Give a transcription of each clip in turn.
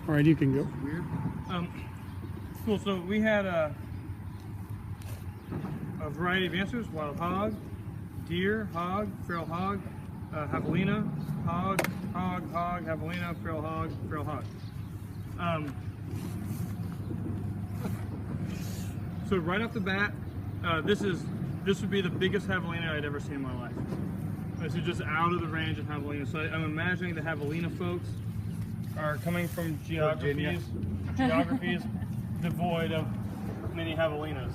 All right, you can go. Weird. Cool. So we had a variety of answers: wild hog, deer, hog, feral hog, javelina, hog, javelina, feral hog, feral hog. So right off the bat, this would be the biggest javelina I'd ever seen in my life. This is just out of the range of javelina. So I'm imagining the javelina folks are coming from geographies devoid of many javelinas.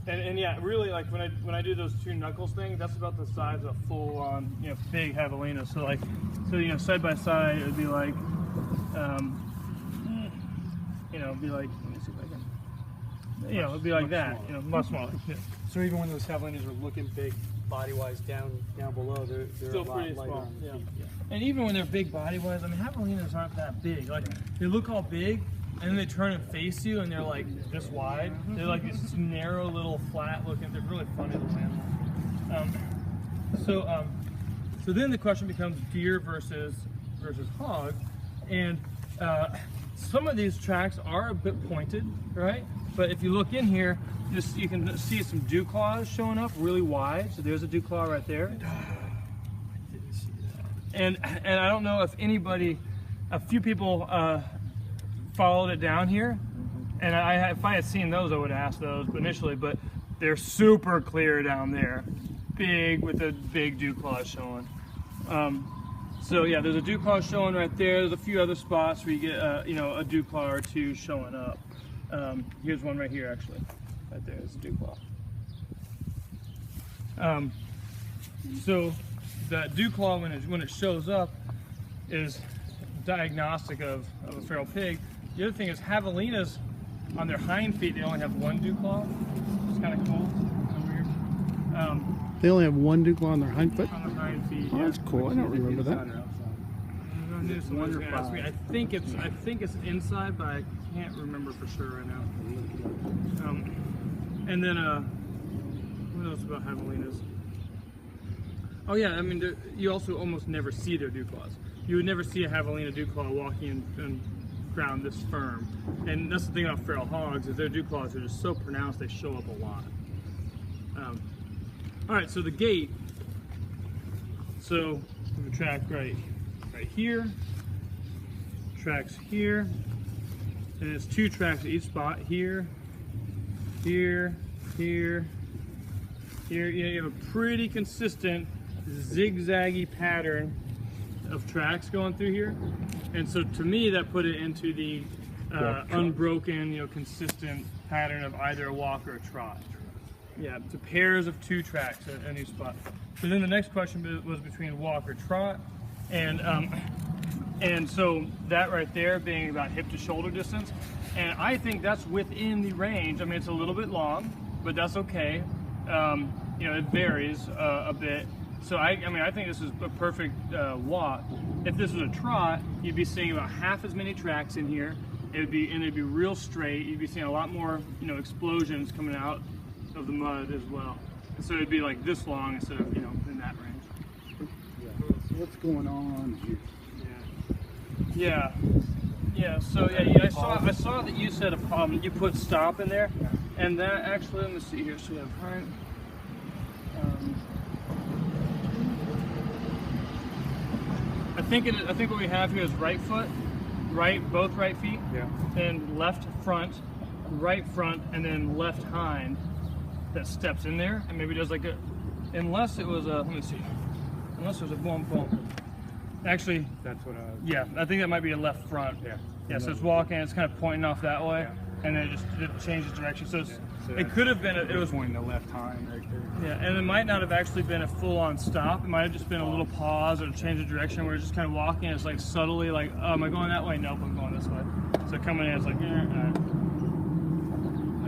And yeah, really, like when I do those two knuckles thing, that's about the size of a full-on, big javelina. So side by side, it would be like, it'd be like, let me see if I can, it'd be like much that, smaller. Much smaller. Yeah. So even when those javelinas are looking big body-wise down below, they're still a lot pretty lighter small. on the Yeah. feet. Yeah. And even when they're big body-wise, I mean, javelinas aren't that big. Like, they look all big, and then they turn and face you, and they're like this wide. They're like these narrow little flat-looking. They're really funny little animals. So then the question becomes deer versus hog, and some of these tracks are a bit pointed, right? But if you look in here, you can see some dew claws showing up really wide. So there's a dew claw right there. And I don't know if a few people followed it down here, and if I had seen those, I would have asked those initially, but they're super clear down there, big with the big dew claws showing. So yeah, there's a dew claw showing right there. There's a few other spots where you get a dew claw or two showing up. Here's one right here, actually, right there is a dew claw. So that dew claw, when it shows up, is diagnostic of a feral pig. The other thing is javelinas, on their hind feet, they only have one dew claw. It's kind of cool, kind of weird. They only have one dew claw on their hind foot? On the hind feet. Oh, that's cool. I don't remember that. I knew someone was gonna ask me. I think it's inside, but I can't remember for sure right now. And then what else about javelinas? Oh yeah, I mean, you also almost never see their dew claws. You would never see a javelina dew claw walking in ground this firm. And that's the thing about feral hogs, is their dew claws are just so pronounced, they show up a lot. All right, so the gait. So we have a track right here, tracks here, and it's two tracks at each spot, here, here, here, here. You have a pretty consistent zigzaggy pattern of tracks going through here, and so to me that put it into the unbroken, consistent pattern of either a walk or a trot. Yeah, it's pairs of two tracks at any spot. So then the next question was between walk or trot, and so that right there being about hip to shoulder distance, and I think that's within the range. I mean, it's a little bit long, but that's okay. It varies a bit. So I think this is a perfect walk. If this was a trot, you'd be seeing about half as many tracks in here. It'd be real straight. You'd be seeing a lot more, explosions coming out of the mud as well. And so it'd be like this long instead of, in that range. Yeah. So what's going on here? Yeah. So yeah, I saw that you said you put stop in there, and that actually, let me see here. So we have hind. I think what we have here is right foot, both right feet, then left front, right front, and then left hind that steps in there, and maybe does like unless it was a boom boom. Actually, That's what I think that might be a left front. Yeah. So it's walking, it's kind of pointing off that way, and then it changes direction. So it could have been it was pointing the left hind right there. Yeah, and it might not have actually been a full-on stop. It might have just been a little pause or change of direction where it's just kind of walking. It's like subtly like, oh, am I going that way? Nope, I'm going this way. So coming in, it's like,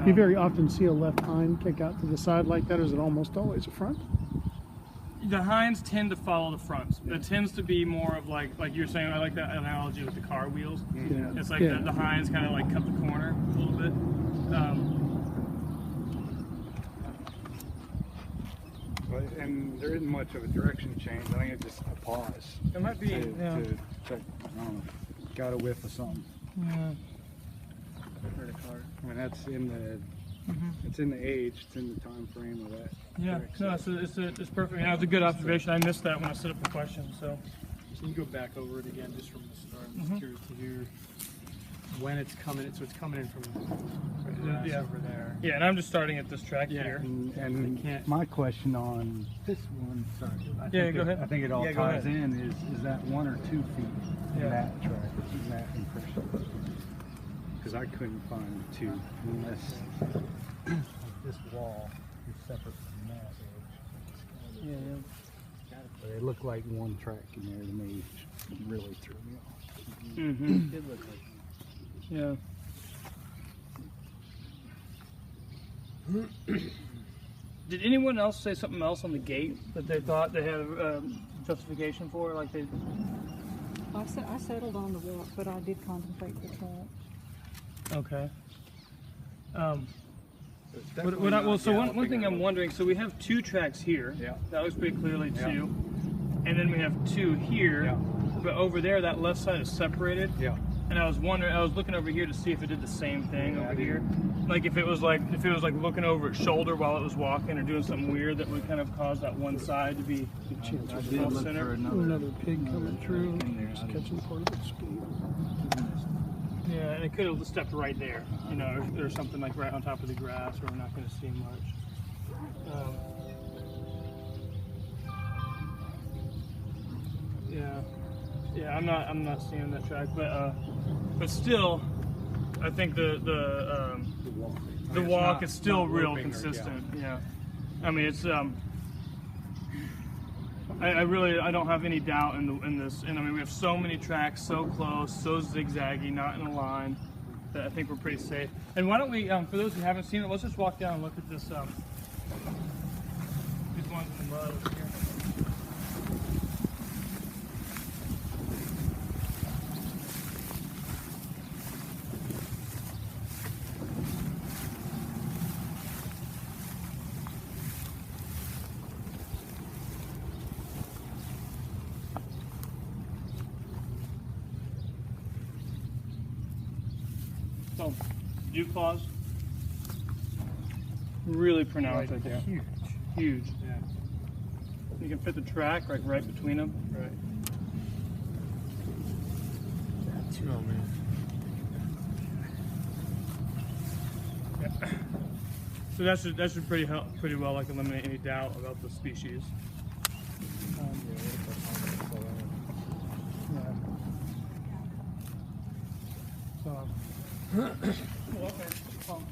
You very often see a left hind kick out to the side like that, or is it almost always a front? The hinds tend to follow the fronts. It tends to be more of like you're saying, I like that analogy with the car wheels. Yeah. It's like the hinds kind of like cut the corner a little bit. But, and there isn't much of a direction change. I think it's just a pause. It might be. To Yeah. check, I don't know, got a whiff of something. Yeah. I mean, that's in the, it's in the age, it's in the time frame of that. Yeah. correct No, it's perfect. That was a good observation. I missed that when I set up the question. So. So you go back over it again just from the start. I'm just curious to hear when it's coming in. So it's coming in from grass Yeah. over there. Yeah, and I'm just starting at this track Yeah. here. And I can't- my question on this one, sorry. I Yeah, think go it- ahead. I think it all Yeah, go ties ahead. in, is that 1 or 2 feet in Yeah. that track, in that impression? Because I couldn't find 2 unless this wall is separate from that edge. Yeah, But it looked like one track in there to me, which really threw me off. yeah. Mm-hmm. It looked like Yeah. Did anyone else say something else on the gate that they thought they had justification for? Like they. I settled on the walk, but I did contemplate the track. Okay. Definitely So not one thing galloping. I'm wondering. So we have 2 tracks here. Yeah. That looks pretty clearly Yeah. 2, and then we have 2 here. Yeah. But over there, that left side is separated. Yeah. And I was wondering, I was looking over here to see if it did the same thing Yeah, over I did. here. Like if it was like looking over its shoulder while it was walking or doing something weird that would kind of cause that one side to be I did off look for center. Another pig coming through, in there. just catching part of its escape. Yeah, and it could have stepped right there, you know, or something like right on top of the grass where we're not going to see much. Yeah, I'm not seeing that track, but still, I think the walk is still real consistent. Yeah, I mean it's I don't have any doubt in this, and I mean we have so many tracks so close, so zigzaggy, not in a line, that I think we're pretty safe. And why don't we, for those who haven't seen it, let's just walk down and look at this. These ones in the mud over here. So, dew claws, really pronounced right there. huge. Huge. Yeah. You can fit the track like right between them. Right. Oh man. So that should pretty well like eliminate any doubt about the species. So, well, okay. Well,